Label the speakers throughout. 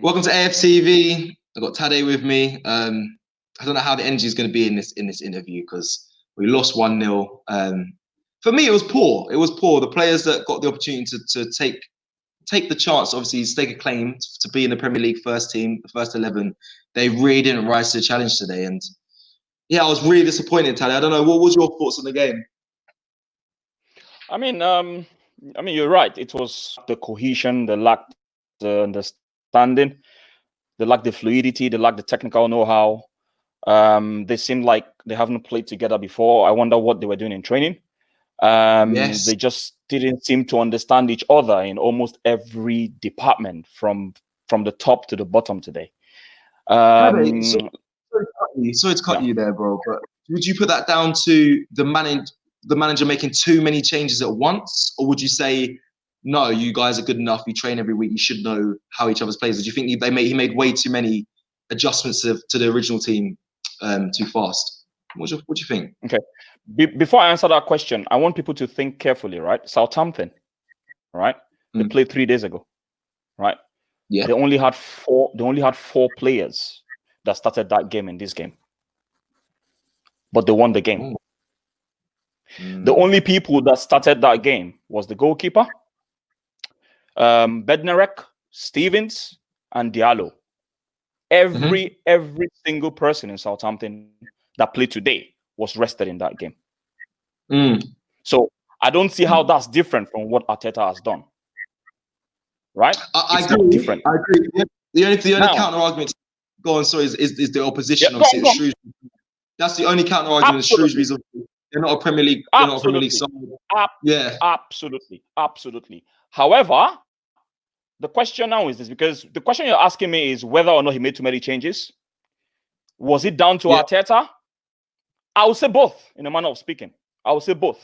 Speaker 1: Welcome to AFTV. I've got Tade with me. I don't know how the energy is going to be in this interview because we lost 1-0. For me, it was poor. It was poor. The players that got the opportunity to take the chance, obviously, stake a claim to be in the Premier League first team, the first 11, they really didn't rise to the challenge today. And yeah, I was really disappointed, Tade. I don't know, what was your thoughts on the game?
Speaker 2: I mean, you're right. It was the cohesion, the lack, the understanding, they lack the fluidity, they lack the technical know-how. They seem like they haven't played together before. I wonder what they were doing in training.
Speaker 1: Yes.
Speaker 2: They just didn't seem to understand each other in almost every department, from the top to the bottom today.
Speaker 1: Sorry to cut you there, bro. But would you put that down to the manager making too many changes at once, or would you say, no, you guys are good enough, you train every week, you should know how each other's plays? Or do you think he made way too many adjustments to the original team too fast? What do you think?
Speaker 2: Okay. Before I answer that question, I want people to think carefully, right? Southampton, right? They played 3 days ago, right?
Speaker 1: Yeah.
Speaker 2: They only had four players that started that game in this game, but they won the game. The only people that started that game was the goalkeeper, Pierre-Emerick, Stevens, and Diallo. Every single person in Southampton that played today was rested in that game. So I don't see how that's different from what Arteta has done. Right?
Speaker 1: I agree.
Speaker 2: Different.
Speaker 1: I agree. The only counter argument, go on, sorry, is the opposition.
Speaker 2: Yeah,
Speaker 1: obviously, Shrewsbury. That's the only counter argument. Shrewsbury's, they're not a Premier League. They're not a Premier League side. Yeah.
Speaker 2: Absolutely. However, the question now is this, because the question you're asking me is whether or not he made too many changes. Was it down to Arteta? I would say both, in a manner of speaking. I would say both.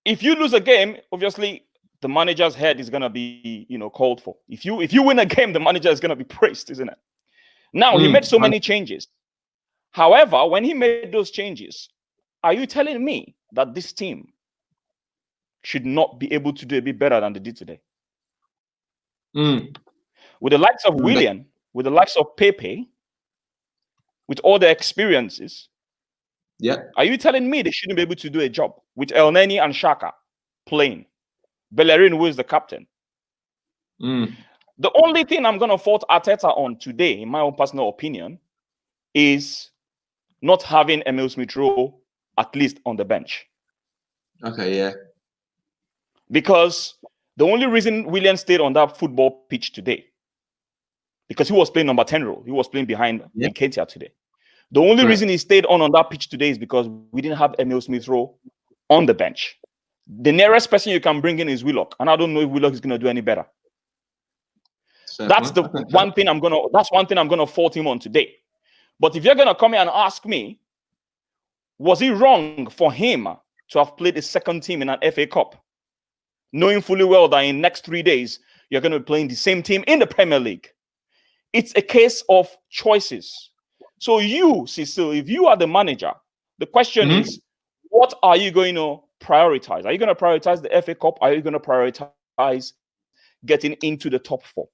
Speaker 2: If you lose a game, obviously the manager's head is gonna be, called for. If you win a game, the manager is gonna be praised, isn't it? Now he made so many changes. However, when he made those changes, are you telling me that this team should not be able to do a bit better than they did today? With the likes of Willian, with the likes of Pepe, with all their experiences, are you telling me they shouldn't be able to do a job with El Neni and Xhaka playing? Bellerin, who is the captain. The only thing I'm going to fault Arteta on today, in my own personal opinion, is not having Emile Smith-Rowe at least on the bench.
Speaker 1: Okay, yeah.
Speaker 2: Because the only reason Willian stayed on that football pitch today, because he was playing number 10 role. He was playing behind Nketiah today. The only reason he stayed on that pitch today is because we didn't have Emile Smith-Rowe on the bench. The nearest person you can bring in is Willock, and I don't know if Willock is going to do any better. That's one thing I'm gonna fault him on today. But if you're gonna come here and ask me, was it wrong for him to have played the second team in an FA Cup, knowing fully well that in the next 3 days you're going to be playing the same team in the Premier League? It's a case of choices. So you, Cecil, if you are the manager, the question is, what are you going to prioritize? Are you going to prioritize the FA Cup? Are you going to prioritize getting into the top 4?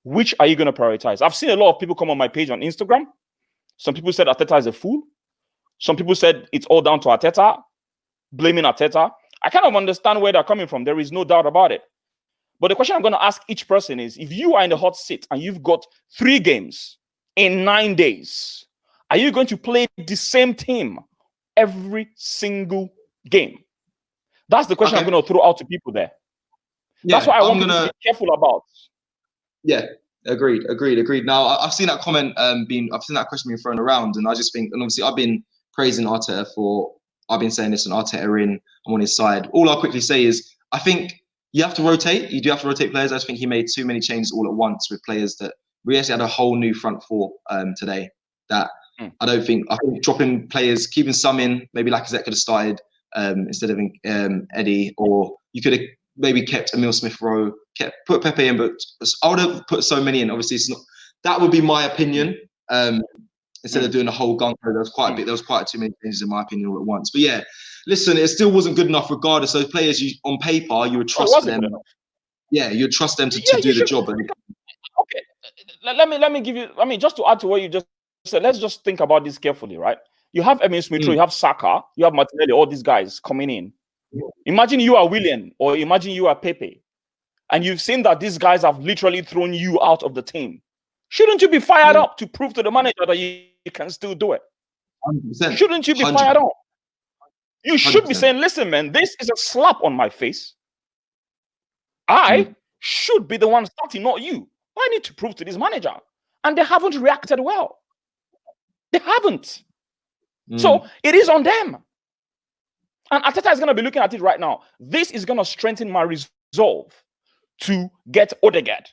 Speaker 2: Which are you going to prioritize? I've seen a lot of people come on my page on Instagram. Some people said Arteta is a fool. Some people said it's all down to Arteta, blaming Arteta. I kind of understand where they're coming from. There is no doubt about it. But the question I'm going to ask each person is, if you are in the hot seat and you've got 3 games in 9 days, are you going to play the same team every single game? That's the question I'm going to throw out to people there. That's what I want people to be careful about.
Speaker 1: Yeah, agreed. Now, I've seen that comment I've seen that question being thrown around, and I just think, and obviously I've been praising Arteta I've been saying this, and Arteta I'm on his side. All I'll quickly say is, I think you have to rotate. You do have to rotate players. I just think he made too many changes all at once with players that we actually had a whole new front 4 today. That I think dropping players, keeping some in, maybe Lacazette could have started instead of Eddie, or you could have maybe kept Emile Smith-Rowe, put Pepe in, but I would have put so many in. Obviously, it's not. That would be my opinion. Instead of doing a whole gun, there was quite a bit. There was quite too many changes in my opinion all at once. But yeah, listen, it still wasn't good enough. Regardless, those players, on paper, you would trust them. Yeah, you'd trust them to do the job.
Speaker 2: Okay, let me give you. I mean, just to add to what you just said, let's just think about this carefully, right? You have Emil Smith Rowe, you have Saka, you have Martinelli, all these guys coming in. Imagine you are Willian, or imagine you are Pepe, and you've seen that these guys have literally thrown you out of the team. Shouldn't you be fired up to prove to the manager that you can still do it?
Speaker 1: 100%.
Speaker 2: Shouldn't you be
Speaker 1: 100%.
Speaker 2: fired up? You should
Speaker 1: 100%.
Speaker 2: be saying, listen, man, this is a slap on my face. I should be the one starting, not you. I need to prove to this manager. And they haven't reacted well. They haven't. So it is on them. And Arteta is going to be looking at it right now. This is going to strengthen my resolve to get Odegaard.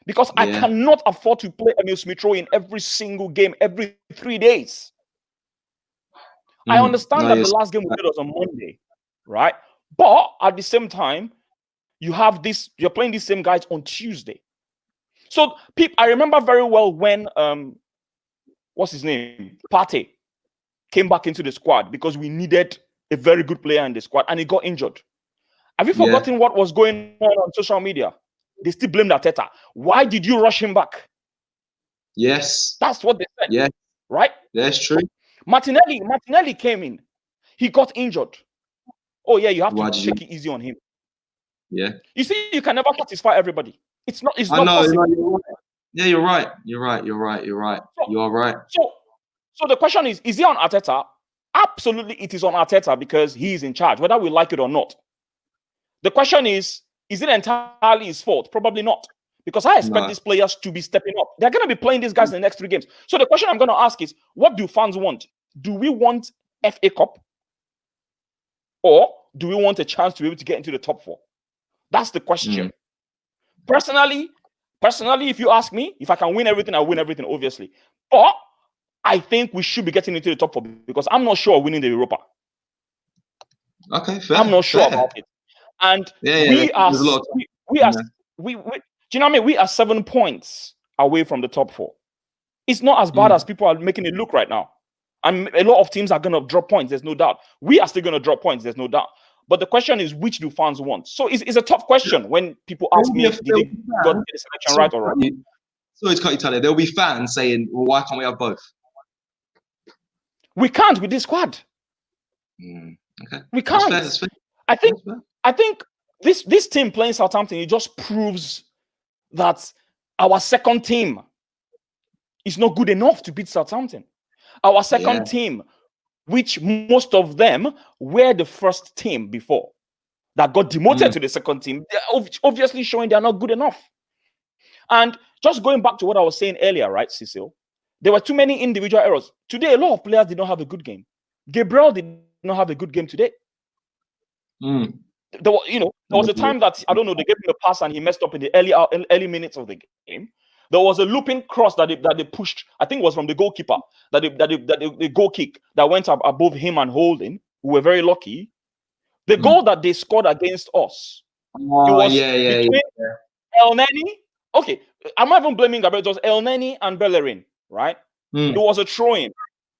Speaker 2: Because I cannot afford to play Emil Smith Rowe in every single game, every 3 days. I understand that the last game we played was on Monday, right? But at the same time, you're playing these same guys on Tuesday. So I remember very well when what's his name? Partey came back into the squad because we needed a very good player in the squad and he got injured. Have you forgotten what was going on social media? They still blamed Arteta. Why did you rush him back?
Speaker 1: Yes.
Speaker 2: That's what they said.
Speaker 1: Yeah.
Speaker 2: Right?
Speaker 1: That's true.
Speaker 2: Martinelli came in. He got injured. Oh, yeah, you have to take it easy on him.
Speaker 1: Yeah.
Speaker 2: You see, you can never satisfy everybody. It's not possible.
Speaker 1: You're right. Yeah, you're right. You're right. You're right. You're right. You are right.
Speaker 2: So the question is he on Arteta? Absolutely, it is on Arteta because he is in charge, whether we like it or not. The question is it entirely his fault? Probably not. Because I expect these players to be stepping up. They're going to be playing these guys in the next 3 games. So the question I'm going to ask is, what do fans want? Do we want FA Cup? Or do we want a chance to be able to get into the top 4? That's the question. Personally, if you ask me, if I can win everything, I'll win everything, obviously. But I think we should be getting into the top 4 because I'm not sure winning the Europa.
Speaker 1: Okay, fair.
Speaker 2: I'm not sure about it. And we are, do you know what I mean? We are 7 points away from the top 4. It's not as bad as people are making it look right now. And a lot of teams are going to drop points, there's no doubt. We are still going to drop points, there's no doubt. But the question is, which do fans want? So it's a tough question when people ask me, did they got the selection right or wrong?
Speaker 1: Sorry to cut you, Tyler. There'll be fans saying, well, why can't we have both?
Speaker 2: We can't with this squad.
Speaker 1: Okay.
Speaker 2: We can't.
Speaker 1: That's fair.
Speaker 2: I think this team playing Southampton, it just proves that our second team is not good enough to beat Southampton. Our second team, which most of them were the first team before, that got demoted to the second team, they're obviously showing they're not good enough. And just going back to what I was saying earlier, right, Cecil? There were too many individual errors. Today, a lot of players did not have a good game. Gabriel did not have a good game today. There was a time that, I don't know, they gave him a pass and he messed up in the early minutes of the game. There was a looping cross that they pushed, I think it was from the goalkeeper, the goal kick that went up above him and Holding, who were very lucky. The goal that they scored against us, it was between El Neni. Okay, I'm not even blaming Gabriel. It was El Neni and Bellerin, right? It was a throw-in,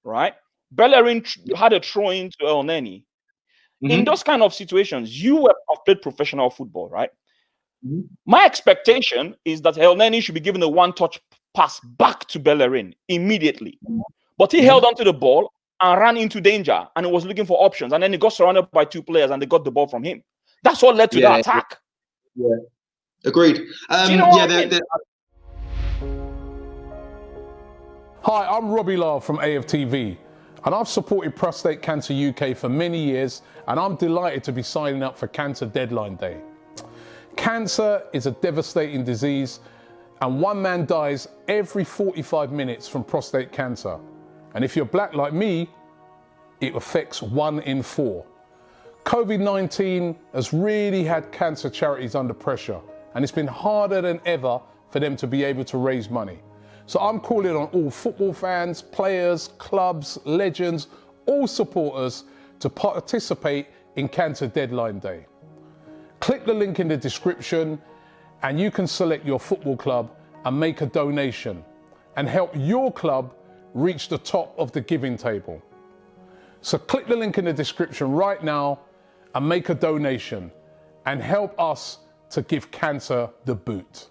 Speaker 2: right? Bellerin had a throw-in to El Neni. In those kind of situations, you have played professional football, right? My expectation is that El Neni should be given a one-touch pass back to Bellerin immediately. But he held onto the ball and ran into danger, and he was looking for options. And then he got surrounded by 2 players, and they got the ball from him. That's what led to the attack.
Speaker 1: Yeah, agreed.
Speaker 2: Do you know what I mean?
Speaker 3: Hi, I'm Robbie Lyle from AFTV, and I've supported Prostate Cancer UK for many years, and I'm delighted to be signing up for Cancer Deadline Day. Cancer is a devastating disease, and one man dies every 45 minutes from prostate cancer. And if you're black like me, it affects 1 in 4. COVID-19 has really had cancer charities under pressure, and it's been harder than ever for them to be able to raise money. So I'm calling on all football fans, players, clubs, legends, all supporters to participate in Cancer Deadline Day. Click the link in the description and you can select your football club and make a donation and help your club reach the top of the giving table. So click the link in the description right now and make a donation and help us to give cancer the boot.